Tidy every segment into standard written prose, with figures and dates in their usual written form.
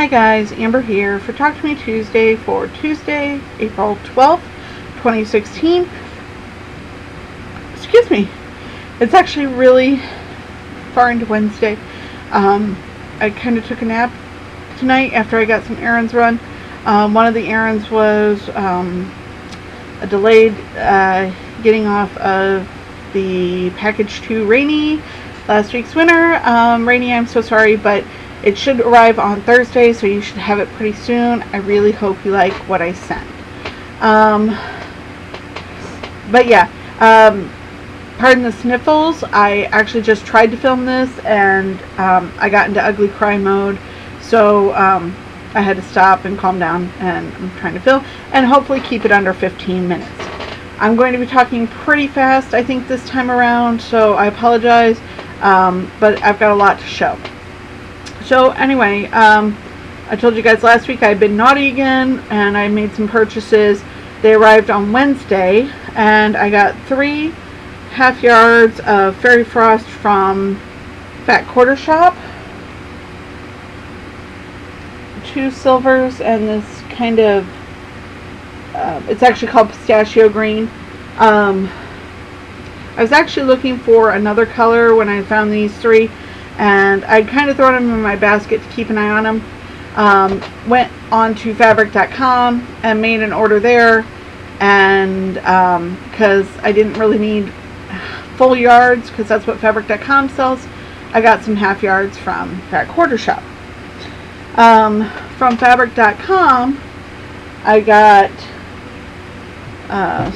Hi guys, Amber here for Talk to Me Tuesday for Tuesday, April 12th, 2016. Excuse me. It's actually really far into Wednesday. I kind of took a nap tonight after I got some errands run. One of the errands was a delayed getting off of the package to Rainy, last week's winner. Rainy, I'm so sorry, but it should arrive on Thursday, so you should have it pretty soon. I really hope you like what I sent. But yeah, pardon the sniffles. I actually just tried to film this, and I got into ugly cry mode, so I had to stop and calm down, and I'm trying to film, and hopefully keep it under 15 minutes. I'm going to be talking pretty fast, I think, this time around, so I apologize, but I've got a lot to show. So anyway, I told you guys last week I'd been naughty again, and I made some purchases. They arrived on Wednesday, and I got 3 half yards of Fairy Frost from Fat Quarter Shop, 2 silvers, and this kind of, it's actually called Pistachio Green. I was actually looking for another color when I found these 3. And I'd kind of thrown them in my basket to keep an eye on them. Went on to fabric.com and made an order there. And because I didn't really need full yards, because that's what fabric.com sells, I got some half yards from Fat Quarter Shop. From fabric.com, I got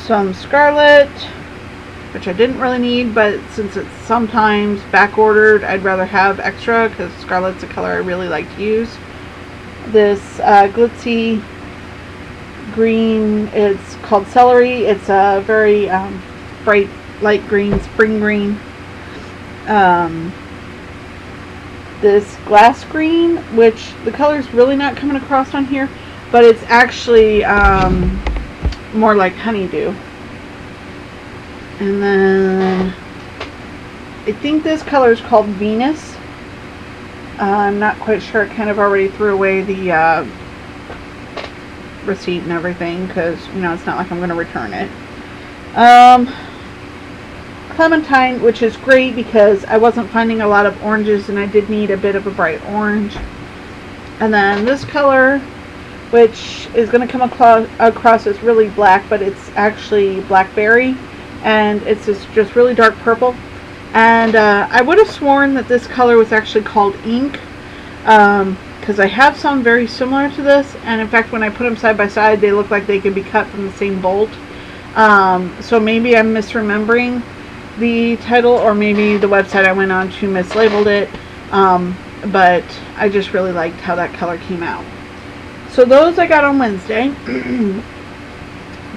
some scarlet, which I didn't really need, but since it's sometimes back ordered, I'd rather have extra because scarlet's a color I really like to use. This glitzy green, it's called Celery. It's a very bright light green, spring green. This glass green, which the color's really not coming across on here, but it's actually more like honeydew. And then I think this color is called Venus. I'm not quite sure. I kind of already threw away the receipt and everything because, you know, it's not like I'm going to return it. Clementine, which is great because I wasn't finding a lot of oranges and I did need a bit of a bright orange. And then this color, which is going to come across as really black, but it's actually blackberry. And it's just really dark purple. And I would have sworn that this color was actually called Ink, because I have some very similar to this, and in fact when I put them side by side they look like they could be cut from the same bolt. So maybe I'm misremembering the title, or maybe the website I went on to mislabeled it, but I just really liked how that color came out. So those I got on Wednesday.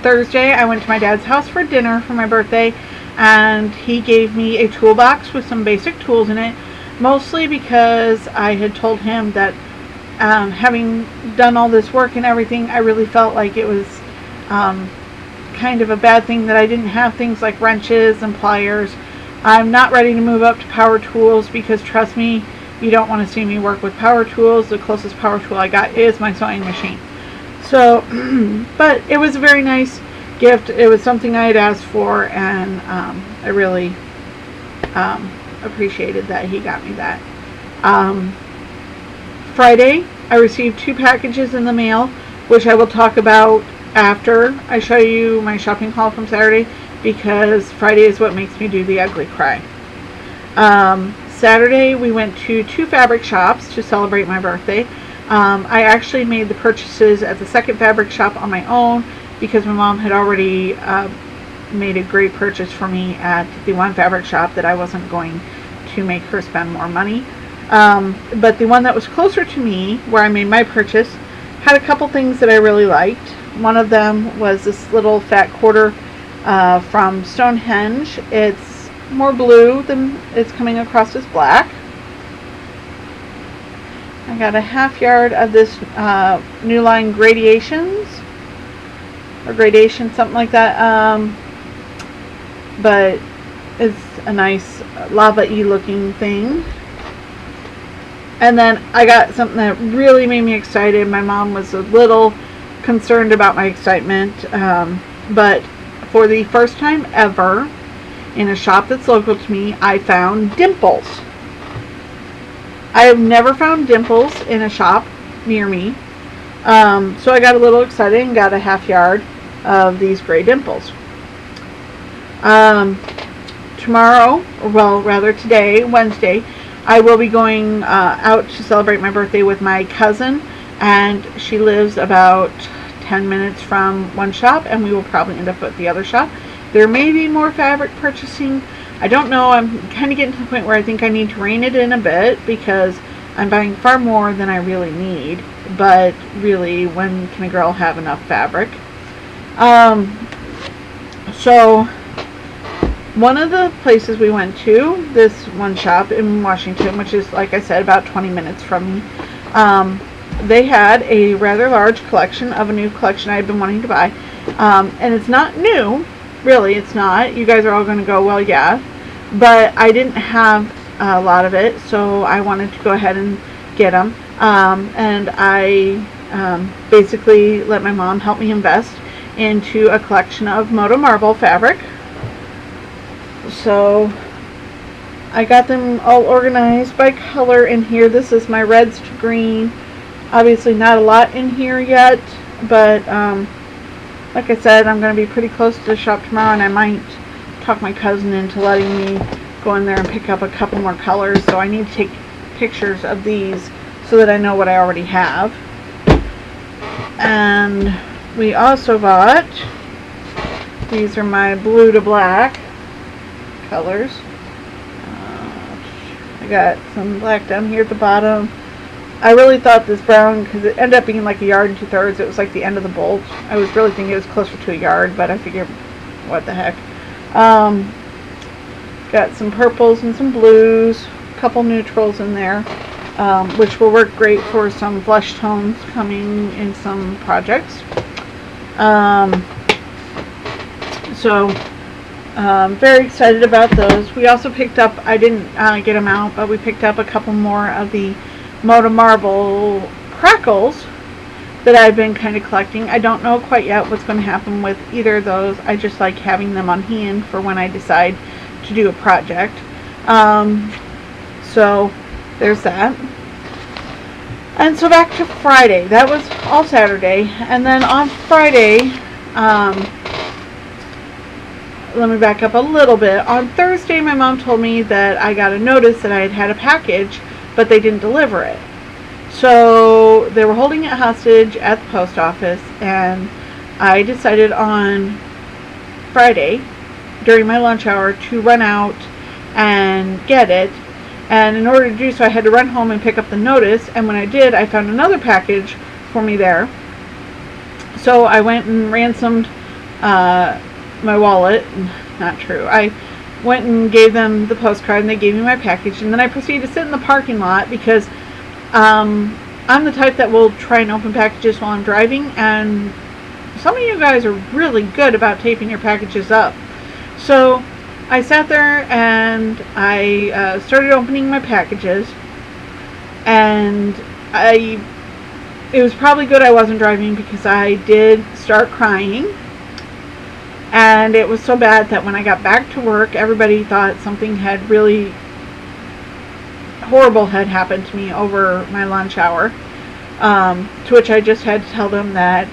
Thursday, I went to my dad's house for dinner for my birthday, and he gave me a toolbox with some basic tools in it, mostly because I had told him that having done all this work and everything, I really felt like it was kind of a bad thing that I didn't have things like wrenches and pliers. I'm not ready to move up to power tools because, trust me, you don't want to see me work with power tools. The closest power tool I got is my sewing machine. So, but it was a very nice gift. It was something I had asked for, and I really appreciated that he got me that. Friday, I received 2 packages in the mail, which I will talk about after I show you my shopping haul from Saturday, because Friday is what makes me do the ugly cry. Saturday, we went to 2 fabric shops to celebrate my birthday. I actually made the purchases at the second fabric shop on my own because my mom had already made a great purchase for me at the one fabric shop that I wasn't going to make her spend more money. But the one that was closer to me, where I made my purchase, had a couple things that I really liked. One of them was this little fat quarter from Stonehenge. It's more blue than it's coming across as black. I got a half yard of this new line Gradations, or Gradation, something like that. But it's a nice lava-y looking thing. And then I got something that really made me excited. My mom was a little concerned about my excitement, but for the first time ever in a shop that's local to me, I found dimples. I have never found dimples in a shop near me. So I got a little excited and got a half yard of these gray dimples. Tomorrow, or well, rather today, Wednesday, I will be going out to celebrate my birthday with my cousin, and she lives about 10 minutes from one shop, and we will probably end up at the other shop. There may be more fabric purchasing. I don't know. I'm kind of getting to the point where I think I need to rein it in a bit because I'm buying far more than I really need. But really, when can a girl have enough fabric? So one of the places we went to, this one shop in Washington, which is, like I said, about 20 minutes from me, they had a rather large collection of a new collection I had been wanting to buy. And it's not new, really, it's not. You guys are all going to go, well, yeah. But I didn't have a lot of it, so I wanted to go ahead and get them. And I basically let my mom help me invest into a collection of Moto Marble fabric. So I got them all organized by color in here. This is my reds to green. Obviously not a lot in here yet, but like I said, I'm going to be pretty close to the shop tomorrow, and I might talk my cousin into letting me go in there and pick up a couple more colors. So I need to take pictures of these so that I know what I already have. And we also bought, these are my blue to black colors. I got some black down here at the bottom. I really thought this brown, because it ended up being like 1 2/3. It was like the end of the bolt. I was really thinking it was closer to 1 yard, but I figured, what the heck. Got some purples and some blues, a couple neutrals in there, which will work great for some flesh tones coming in some projects. Very excited about those. We also picked up, I didn't get them out, but we picked up a couple more of the Moto Marble crackles that I've been kind of collecting. I don't know quite yet what's going to happen with either of those. I just like having them on hand for when I decide to do a project. So there's that. And so back to Friday. That was all Saturday. And then on Friday, let me back up a little bit. On Thursday, my mom told me that I got a notice that I had had a package, but they didn't deliver it. So they were holding it hostage at the post office, and I decided on Friday during my lunch hour to run out and get it. And in order to do so, I had to run home and pick up the notice, and when I did, I found another package for me there. So I went and ransomed my wallet. Not true. I went and gave them the postcard, and they gave me my package, and then I proceeded to sit in the parking lot because I'm the type that will try and open packages while I'm driving, and some of you guys are really good about taping your packages up. So I sat there and I started opening my packages, and it was probably good I wasn't driving because I did start crying. And it was so bad that when I got back to work, everybody thought something had really horrible had happened to me over my lunch hour. To which I just had to tell them that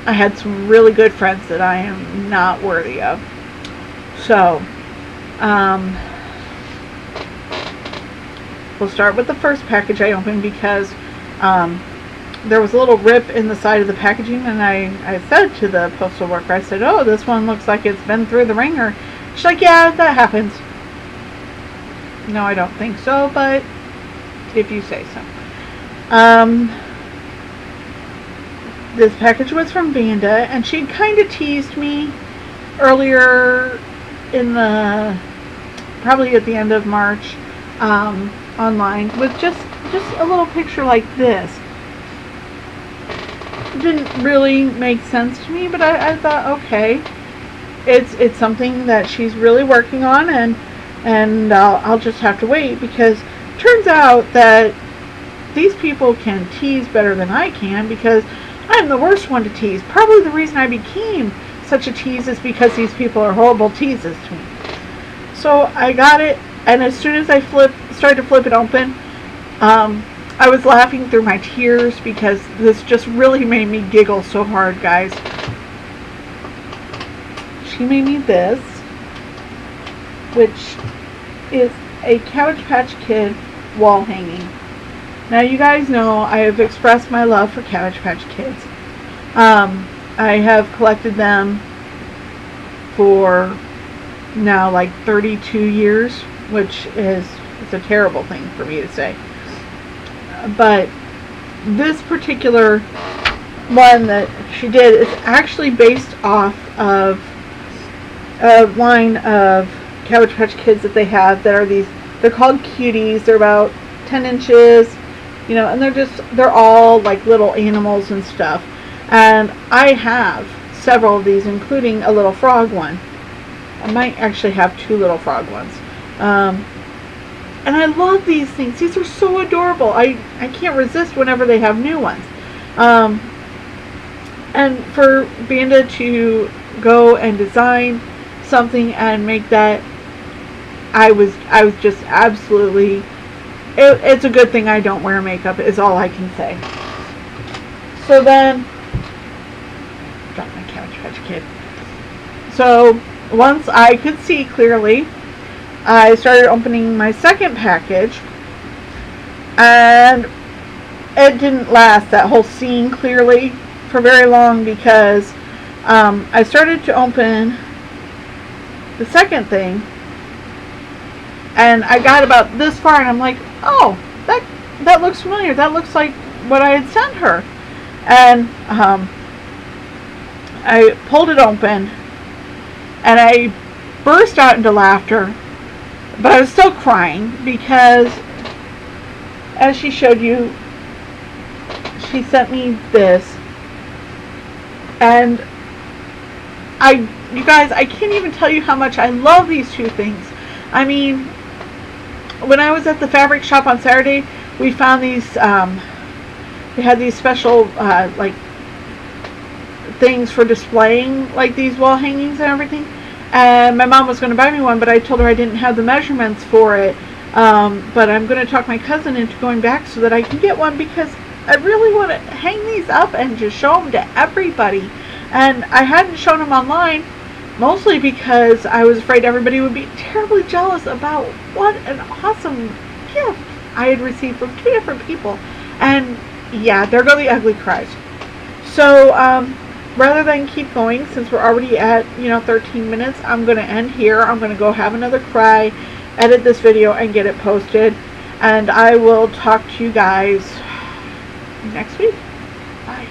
I had some really good friends that I am not worthy of. So, we'll start with the first package I opened because there was a little rip in the side of the packaging, and I said to the postal worker, I said, oh, this one looks like it's been through the ringer. She's like, yeah, that happens. No, I don't think so, but if you say so. This package was from Vanda, and she kind of teased me earlier in probably at the end of March, online with just a little picture like this. Didn't really make sense to me, but I thought, okay, it's something that she's really working on, and I'll just have to wait because turns out that these people can tease better than I can, because I'm the worst one to tease. Probably the reason I became such a tease is because these people are horrible teases to me. So I got it, and as soon as I started to flip it open, I was laughing through my tears because this just really made me giggle so hard, guys. She made me this, which is a Cabbage Patch Kid wall hanging. Now you guys know I have expressed my love for Cabbage Patch Kids. I have collected them for now like 32 years, which is a terrible thing for me to say. But this particular one that she did is actually based off of a line of Cabbage Patch Kids that they have that are they're called cuties. They're about 10 inches, you know, and they're all like little animals and stuff. And I have several of these, including a little frog one. I might actually have 2 little frog ones. And I love these things. These are so adorable. I can't resist whenever they have new ones. And for Banda to go and design something and make that, I was just absolutely, it's a good thing I don't wear makeup, is all I can say. So then, drop my Cabbage Patch Kid. So once I could see clearly, I started opening my second package, and it didn't last, that whole scene clearly, for very long, because I started to open the second thing, and I got about this far, and I'm like, oh, that looks familiar. That looks like what I had sent her. And I pulled it open, and I burst out into laughter. But I was still crying because, as she showed you, she sent me this. And you guys, I can't even tell you how much I love these 2 things. I mean, when I was at the fabric shop on Saturday, we found these, they had these special, like, things for displaying, like these wall hangings and everything. And my mom was going to buy me one, but I told her I didn't have the measurements for it. But I'm going to talk my cousin into going back so that I can get one, because I really want to hang these up and just show them to everybody. And I hadn't shown them online, mostly because I was afraid everybody would be terribly jealous about what an awesome gift I had received from 2 different people. And yeah, there go the ugly cries. So, rather than keep going, since we're already at, 13 minutes, I'm going to end here. I'm going to go have another cry, edit this video, and get it posted. And I will talk to you guys next week. Bye.